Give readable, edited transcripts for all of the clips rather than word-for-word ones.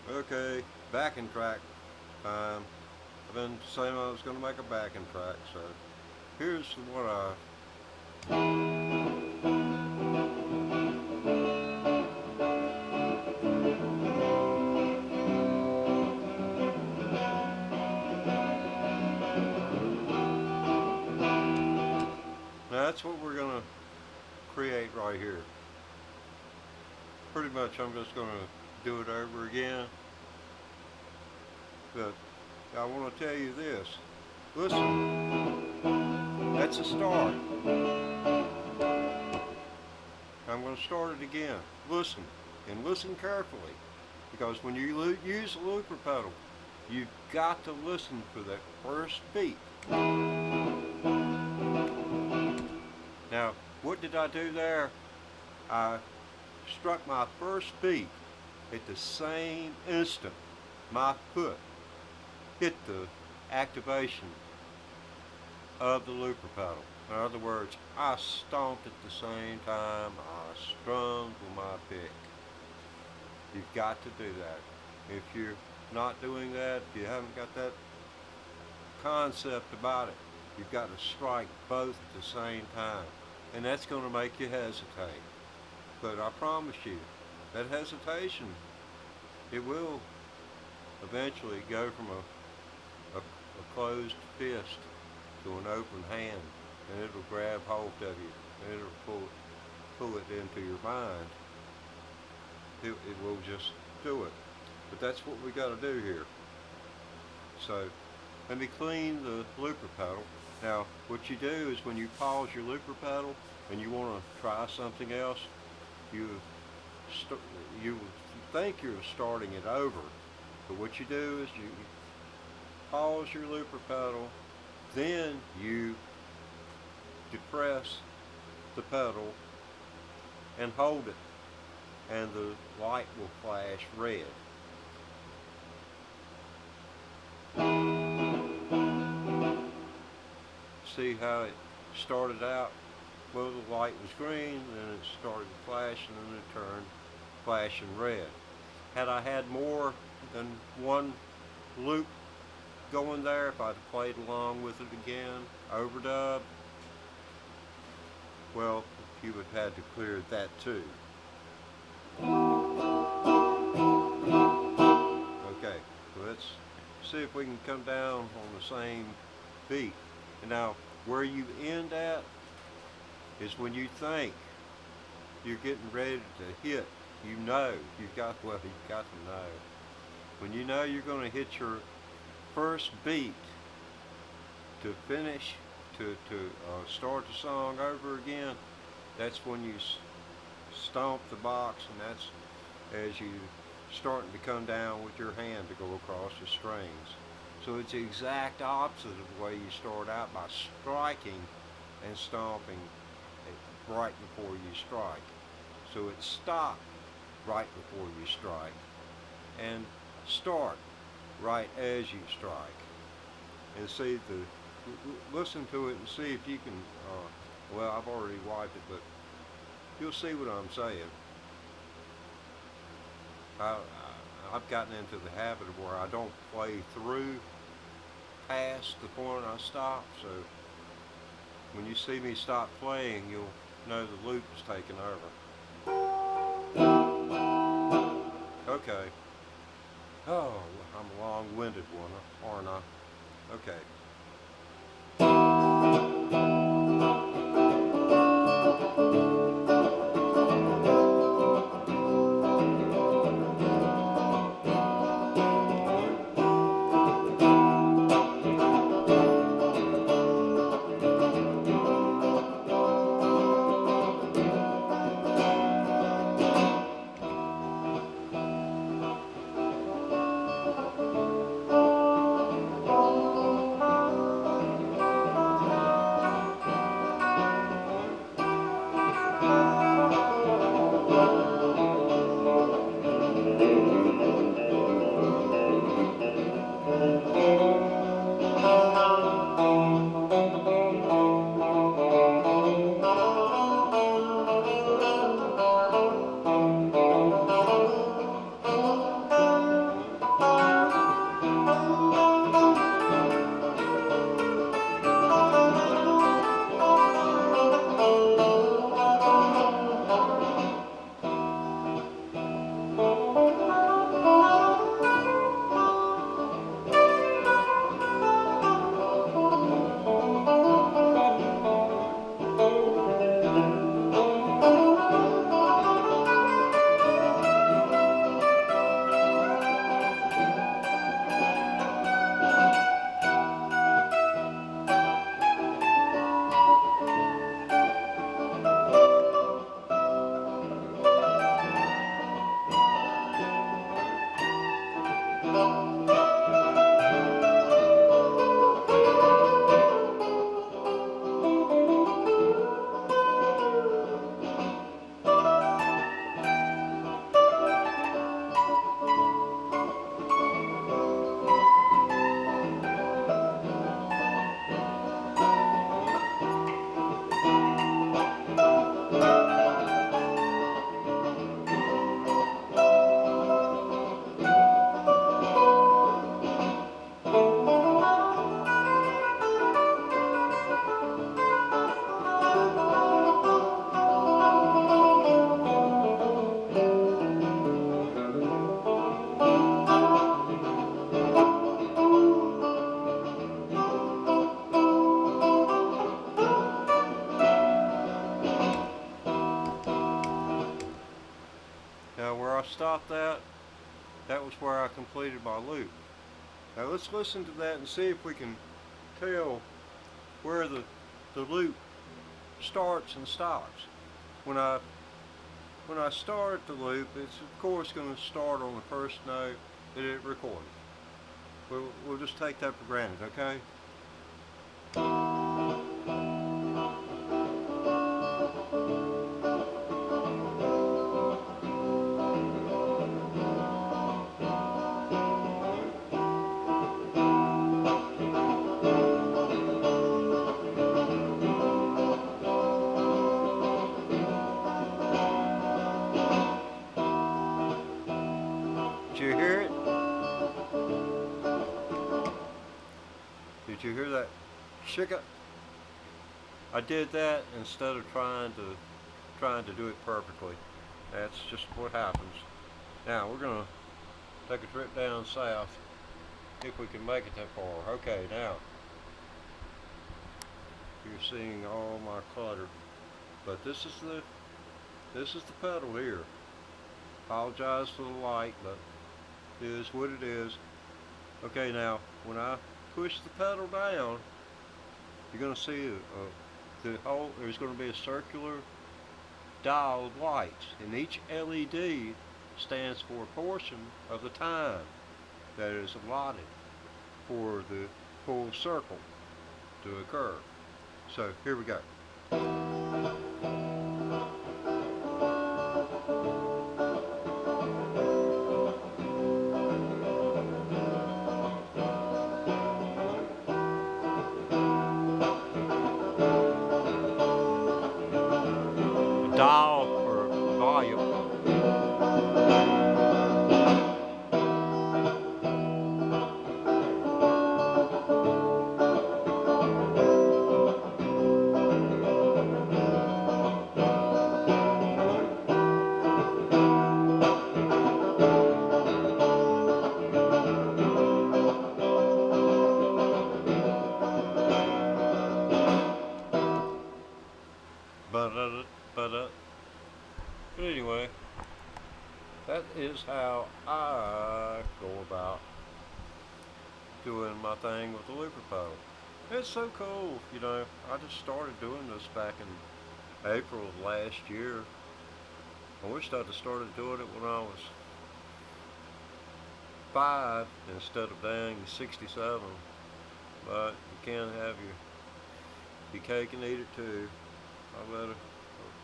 Okay, backing track time. I've been saying I was going to make a backing track, so here's what I. Now that's what we're going to create right here. Pretty much I'm just going to do it over again, but I want to tell you this. Listen, that's a start. I'm going to start it again. Listen, and listen carefully, because when you use a looper pedal, you've got to listen for that first beat. Now, what did I do there? I struck my first beat at the same instant my foot hit the activation of the looper pedal. In other words, I stomped at the same time I strummed with my pick. You've got to do that. If you're not doing that, if you haven't got that concept about it, you've got to strike both at the same time. And that's going to make you hesitate. But I promise you, that hesitation, it will eventually go from a closed fist to an open hand, and it'll grab hold of you, and it'll pull it into your mind. It will just do it. But that's what we got to do here. So let me clean the looper pedal. Now what you do is when you pause your looper pedal and you want to try something else, you you think you're starting it over, but what you do is you pause your looper pedal, then you depress the pedal and hold it, and the light will flash red. See how it started out? Well, the light was green, then it started flashing, and it turned flashing red. Had I had more than one loop going there, if I'd played along with it again, overdub, well, you would have had to clear that too. Okay, so let's see if we can come down on the same beat. And now, where you end at is when you think you're getting ready to hit. You've got to know. When you know you're going to hit your first beat to finish, to start the song over again, that's when you stomp the box, and that's as you starting to come down with your hand to go across the strings. So it's the exact opposite of the way you start out, by striking and stomping right before you strike. So it's stop right before you strike and start right as you strike. And see listen to it and see if you can. Well, I've already wiped it, but you'll see what I'm saying. I've gotten into the habit of where I don't play through past the point I stop, so when you see me stop playing, you'll know the loop is taking over. Okay. Oh, I'm a long-winded one, aren't I? Okay. Now where I stopped that was where I completed my loop. Now let's listen to that and see if we can tell where the loop starts and stops. When I start the loop, it's of course going to start on the first note that it recorded. We'll just take that for granted, okay? Did you hear it? Did you hear that chicka? I did that instead of trying to do it perfectly. That's just what happens. Now we're gonna take a trip down south, if we can make it that far. Okay, now you're seeing all my clutter, but this is the pedal here. Apologize for the light, but it is what it is. Okay, now when I push the pedal down, you're going to see there's going to be a circular dial of lights, and each LED stands for a portion of the time that is allotted for the full circle to occur. So here we go. Dial for volume. But anyway, that is how I go about doing my thing with the looper pedal. It's so cool, you know. I just started doing this back in April of last year. I wished I'd have started doing it when I was 5 instead of dang 67. But you can't have your cake and eat it too. I led a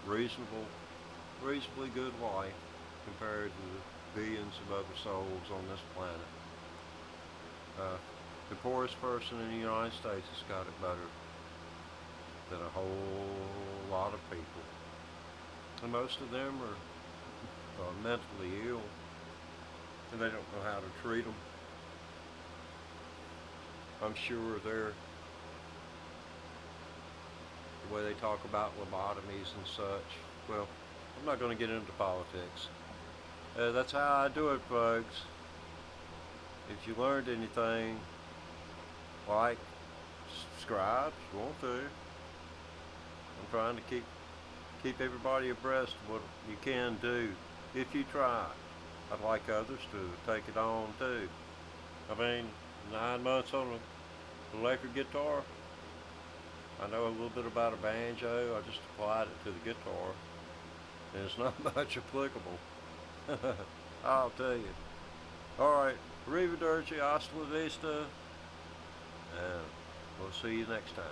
reasonably good life compared to the billions of other souls on this planet. The poorest person in the United States has got it better than a whole lot of people. And most of them are mentally ill, and they don't know how to treat them. I'm sure the way they talk about lobotomies and such. Well, I'm not going to get into politics. That's how I do it, folks. If you learned anything, like, subscribe if you want to. I'm trying to keep everybody abreast of what you can do if you try. I'd like others to take it on too. I mean, 9 months on an electric guitar. I know a little bit about a banjo. I just applied it to the guitar, and it's not much applicable. I'll tell you. All right. Arrivederci, hasta la vista, and we'll see you next time.